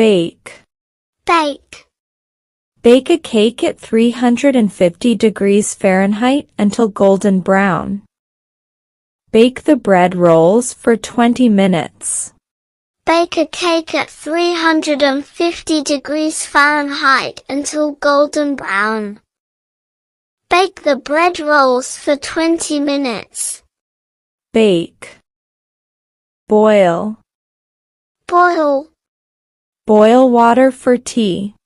Bake. Bake. Bake a cake at 350 degrees Fahrenheit until golden brown. Bake the bread rolls for 20 minutes. Bake a cake at 350 degrees Fahrenheit until golden brown. Bake the bread rolls for 20 minutes. Bake. Boil. Boil. Boil water for tea.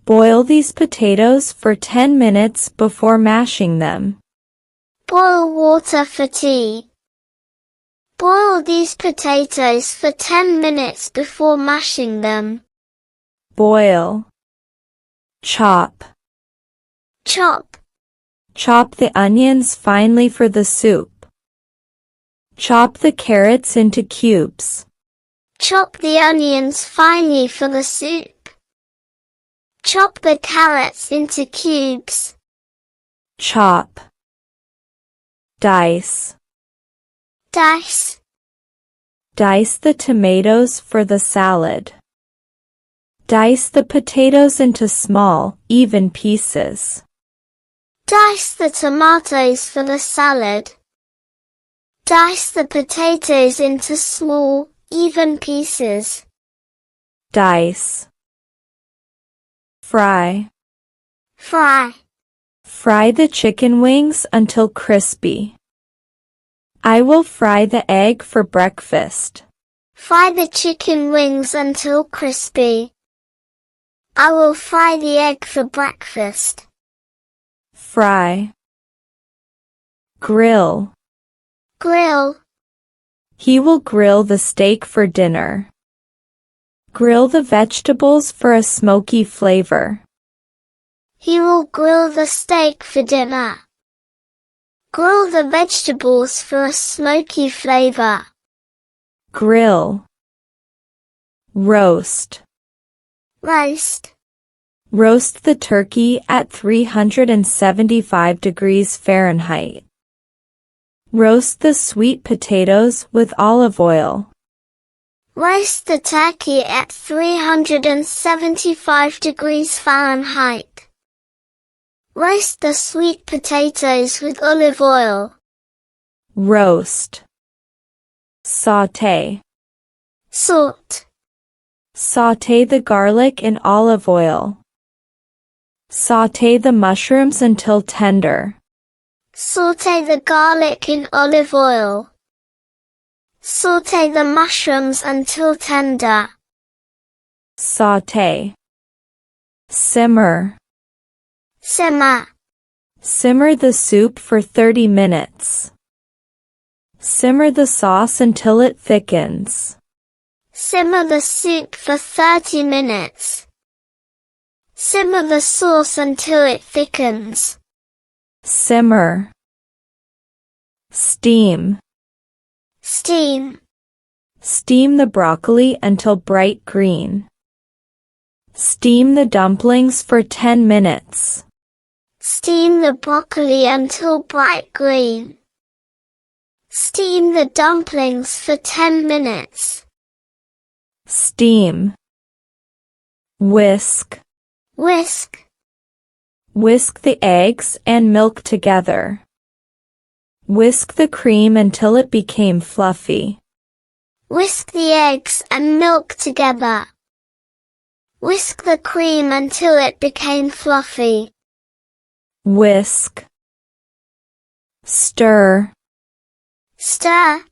Boil these potatoes for 10 minutes before mashing them. Boil water for tea. Boil these potatoes for 10 minutes before mashing them. Boil. Chop. Chop. Chop the onions finely for the soup. Chop the carrots into cubes. Chop the onions finely for the soup. Chop the carrots into cubes. Chop. Dice. Dice. Dice the tomatoes for the salad. Dice the potatoes into small, even pieces. Dice the tomatoes for the salad. Dice the potatoes into small, even pieces. Dice. Fry. Fry. Fry the chicken wings until crispy. I will fry the egg for breakfast. Fry the chicken wings until crispy. I will fry the egg for breakfast. Fry. Grill. Grill. He will grill the steak for dinner. Grill the vegetables for a smoky flavor. He will grill the steak for dinner. Grill the vegetables for a smoky flavor. Grill. Roast. Roast. Roast the turkey at 375 degrees Fahrenheit. Roast the sweet potatoes with olive oil. Roast the turkey at 375 degrees Fahrenheit. Roast the sweet potatoes with olive oil. Roast. Sauté. Salt. Sauté the garlic in olive oil. Sauté the mushrooms until tender. Sauté the garlic in olive oil. Sauté the mushrooms until tender. Sauté. Simmer. Simmer. Simmer the soup for 30 minutes. Simmer the sauce until it thickens. Simmer the soup for 30 minutes. Simmer the sauce until it thickens. Simmer. Steam. Steam. Steam the broccoli until bright green. Steam the dumplings for 10 minutes. Steam the broccoli until bright green. Steam the dumplings for 10 minutes. Steam. Whisk. Whisk. Whisk the eggs and milk together. Whisk the cream until it became fluffy. Whisk the eggs and milk together. Whisk the cream until it became fluffy. Whisk. Stir. Stir.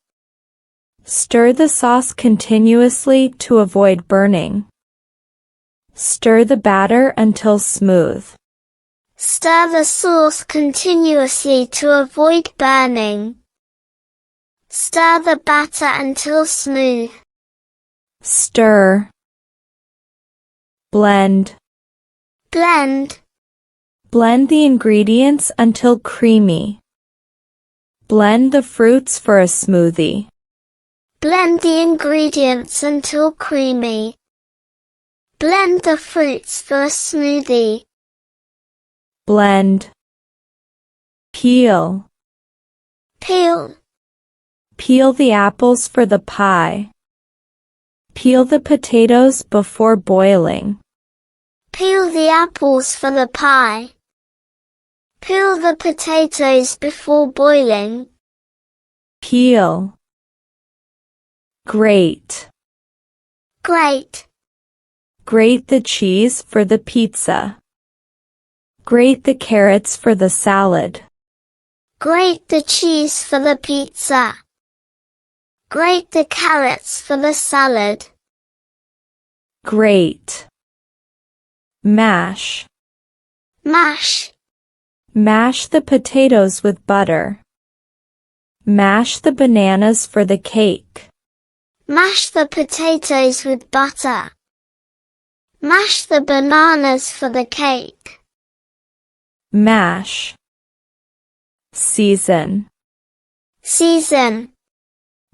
Stir the sauce continuously to avoid burning. Stir the batter until smooth. Stir the sauce continuously to avoid burning. Stir the batter until smooth. Stir. Blend. Blend. Blend the ingredients until creamy. Blend the fruits for a smoothie. Blend the ingredients until creamy. Blend the fruits for a smoothie. Blend. Peel. Peel. Peel the apples for the pie. Peel the potatoes before boiling. Peel the apples for the pie. Peel the potatoes before boiling. Peel. Grate. Grate. Grate the cheese for the pizza. Grate the carrots for the salad. Grate the cheese for the pizza. Grate the carrots for the salad. Grate. Mash. Mash. Mash the potatoes with butter. Mash the bananas for the cake. Mash the potatoes with butter. Mash the bananas for the cake. Mash. Season. Season.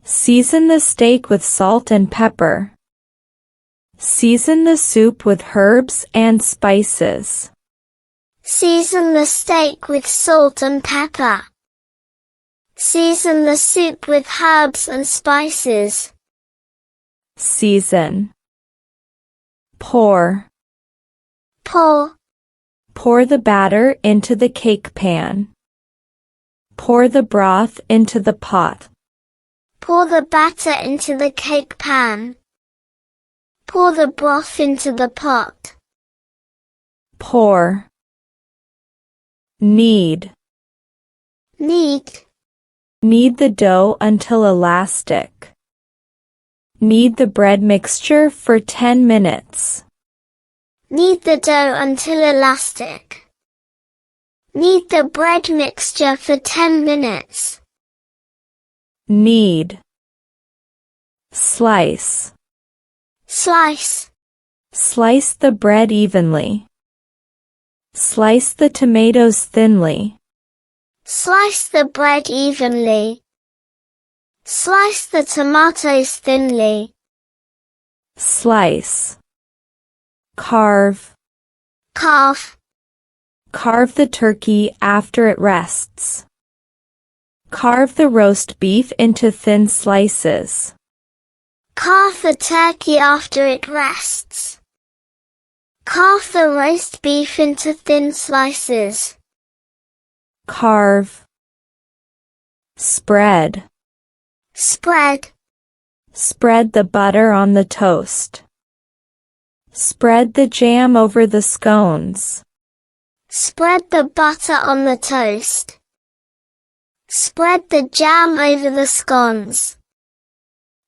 Season the steak with salt and pepper. Season the soup with herbs and spices. Season the steak with salt and pepper. Season the soup with herbs and spices. Season. Pour. Pour. Pour the batter into the cake pan. Pour the broth into the pot. Pour the batter into the cake pan. Pour the broth into the pot. Pour. Knead. Knead. Knead the dough until elastic. Knead the bread mixture for 10 minutes. Knead the dough until elastic. Knead the bread mixture for 10 minutes. Knead. Slice. Slice. Slice the bread evenly. Slice the tomatoes thinly. Slice the bread evenly. Slice the tomatoes thinly. Slice. Carve. Carve. Carve the turkey after it rests. Carve the roast beef into thin slices. Carve the turkey after it rests. Carve the roast beef into thin slices. Carve. Spread. Spread. Spread the butter on the toast. Spread the jam over the scones. Spread the butter on the toast. Spread the jam over the scones.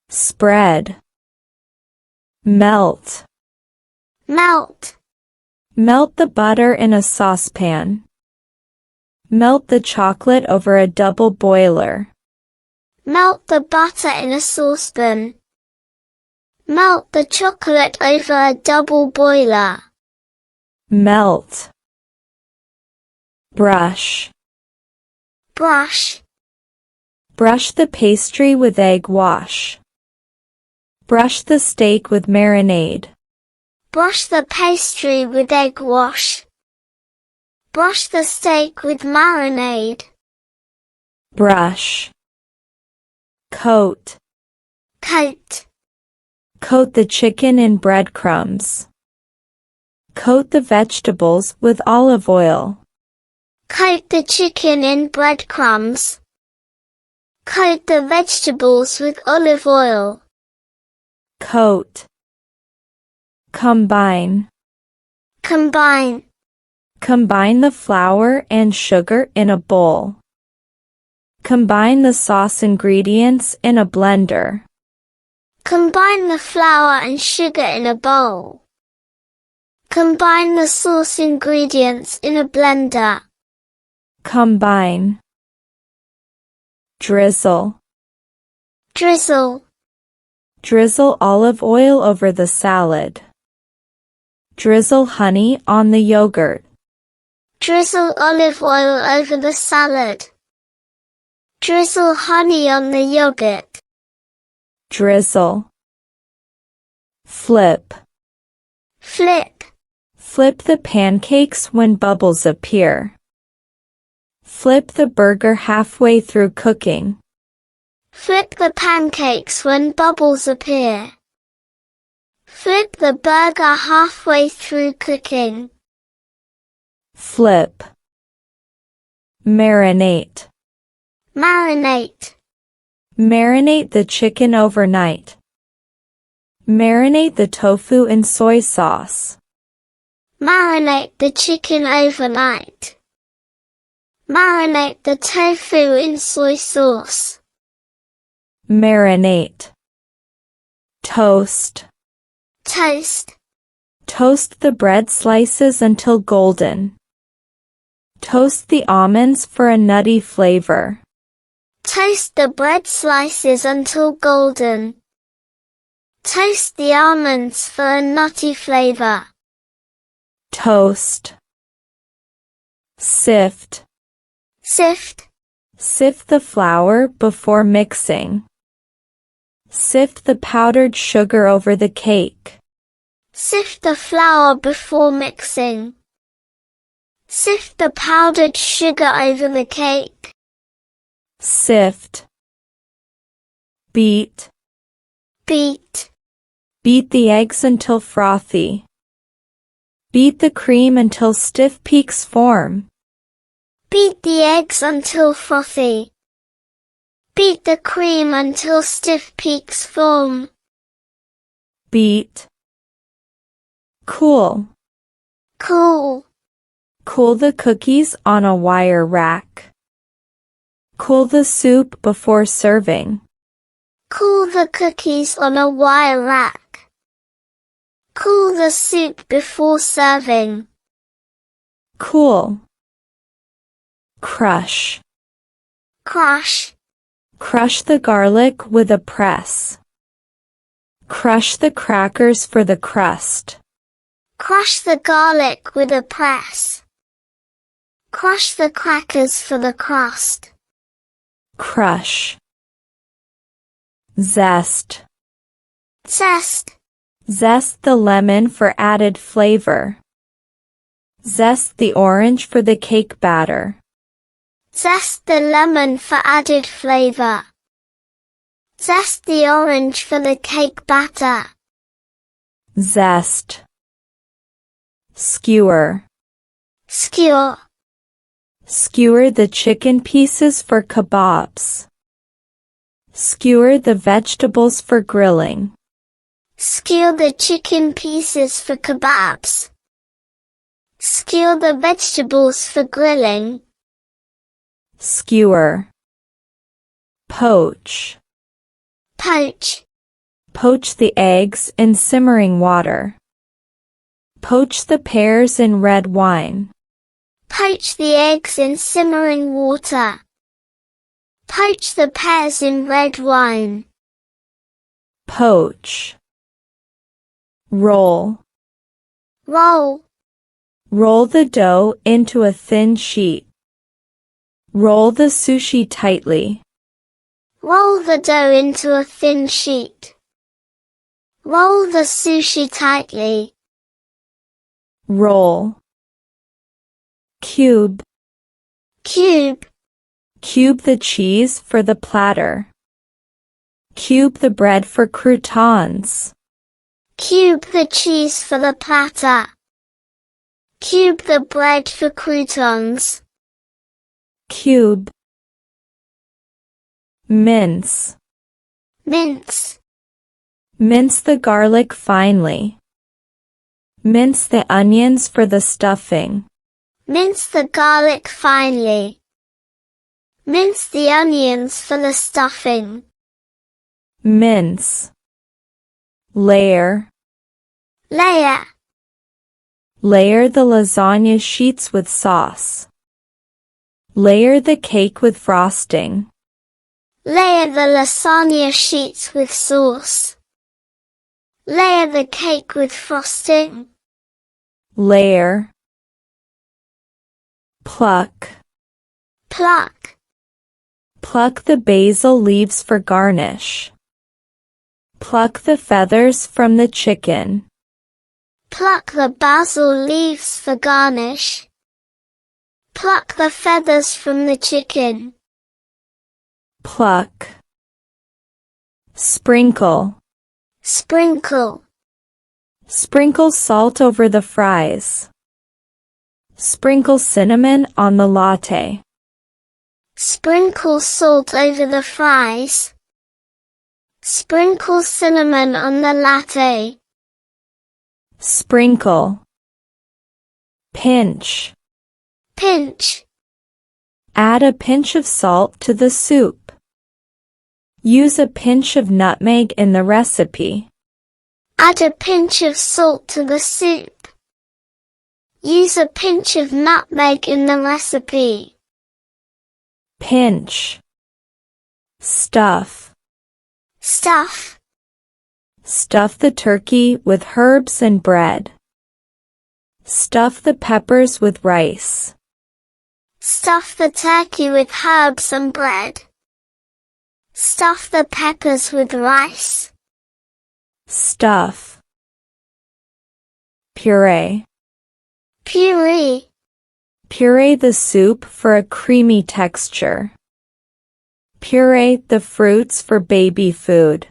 Spread. Melt. Melt. Melt the butter in a saucepan. Melt the chocolate over a double boiler. Melt the butter in a saucepan. Melt the chocolate over a double boiler. Melt. Brush. Brush. Brush the pastry with egg wash. Brush the steak with marinade. Brush the pastry with egg wash. Brush the steak with marinade. Brush. Coat. Coat. Coat the chicken in breadcrumbs. Coat the vegetables with olive oil. Coat the chicken in breadcrumbs. Coat the vegetables with olive oil. Coat. Combine. Combine. Combine the flour and sugar in a bowl. Combine the sauce ingredients in a blender. Combine the flour and sugar in a bowl. Combine the sauce ingredients in a blender. Combine. Drizzle. Drizzle. Drizzle olive oil over the salad. Drizzle honey on the yogurt. Drizzle olive oil over the salad. Drizzle honey on the yogurt. Drizzle. Flip. Flip. Flip the pancakes when bubbles appear. Flip the burger halfway through cooking. Flip the pancakes when bubbles appear. Flip the burger halfway through cooking. Flip. Marinate. Marinate. Marinate the chicken overnight. Marinate the tofu in soy sauce. Marinate the chicken overnight. Marinate the tofu in soy sauce. Marinate. Toast. Toast. Toast the bread slices until golden. Toast the almonds for a nutty flavor. Toast the bread slices until golden. Toast the almonds for a nutty flavor. Toast. Sift. Sift. Sift the flour before mixing. Sift the powdered sugar over the cake. Sift the flour before mixing. Sift the powdered sugar over the cake. Sift. Beat. Beat. Beat the eggs until frothy. Beat the cream until stiff peaks form. Beat the eggs until frothy. Beat the cream until stiff peaks form. Beat. Cool. Cool. Cool the cookies on a wire rack. Cool the soup before serving. Cool the cookies on a wire rack. Cool the soup before serving. Cool. Crush. Crush. Crush the garlic with a press. Crush the crackers for the crust. Crush the garlic with a press. Crush the crackers for the crust. Crush. Zest. Zest. Zest the lemon for added flavor. Zest the orange for the cake batter. Zest the lemon for added flavor. Zest the orange for the cake batter. Zest. Skewer. Skewer. Skewer the chicken pieces for kebabs. Skewer the vegetables for grilling. Skewer the chicken pieces for kebabs. Skewer the vegetables for grilling. Skewer. Poach. Poach. Poach the eggs in simmering water. Poach the pears in red wine. Poach the eggs in simmering water. Poach the pears in red wine. Poach. Roll. Roll. Roll the dough into a thin sheet. Roll the sushi tightly. Roll the dough into a thin sheet. Roll the sushi tightly. Roll. Cube. Cube. Cube the cheese for the platter. Cube the bread for croutons. Cube the cheese for the platter. Cube the bread for croutons. Cube. Mince. Mince. Mince the garlic finely. Mince the onions for the stuffing. Mince the garlic finely. Mince the onions for the stuffing. Mince. Layer. Layer. Layer the lasagna sheets with sauce. Layer the cake with frosting. Layer the lasagna sheets with sauce. Layer the cake with frosting. Layer. Pluck. Pluck. Pluck the basil leaves for garnish. Pluck the feathers from the chicken. Pluck the basil leaves for garnish. Pluck the feathers from the chicken. Pluck. Sprinkle. Sprinkle. Sprinkle salt over the fries. Sprinkle cinnamon on the latte. Sprinkle salt over the fries. Sprinkle cinnamon on the latte. Sprinkle. Pinch. Pinch. Add a pinch of salt to the soup. Use a pinch of nutmeg in the recipe. Add a pinch of salt to the soup. Use a pinch of nutmeg in the recipe. Pinch. Stuff. Stuff. Stuff the turkey with herbs and bread. Stuff the peppers with rice. Stuff the turkey with herbs and bread. Stuff the peppers with rice. Stuff. Puree. Puree. Puree the soup for a creamy texture. Puree the fruits for baby food.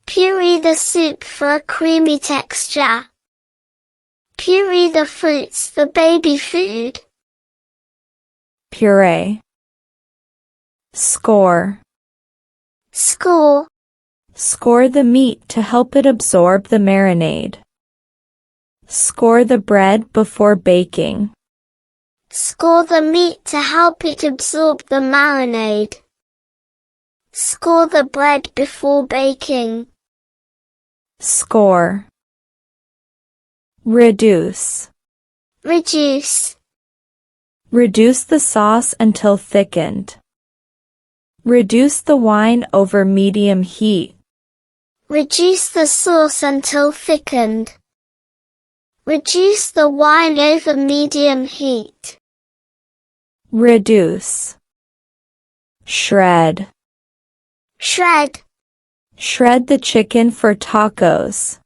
Puree the soup for a creamy texture. Puree the fruits for baby food. Puree. Score. Score. Score the meat to help it absorb the marinade. Score the bread before baking. Score the meat to help it absorb the marinade. Score the bread before baking. Score. Reduce. Reduce. Reduce the sauce until thickened. Reduce the wine over medium heat. Reduce the sauce until thickened. Reduce the wine over medium heat. Reduce. Shred. Shred. Shred the chicken for tacos.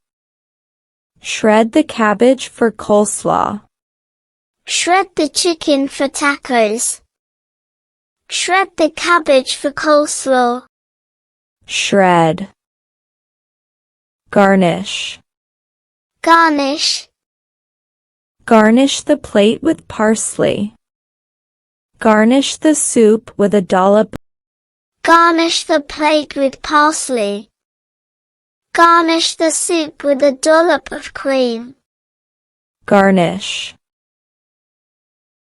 Shred the cabbage for coleslaw. Shred the chicken for tacos. Shred the cabbage for coleslaw. Shred. Garnish. Garnish. Garnish the plate with parsley. Garnish the soup with a dollop. Garnish the plate with parsley. Garnish the soup with a dollop of cream. Garnish.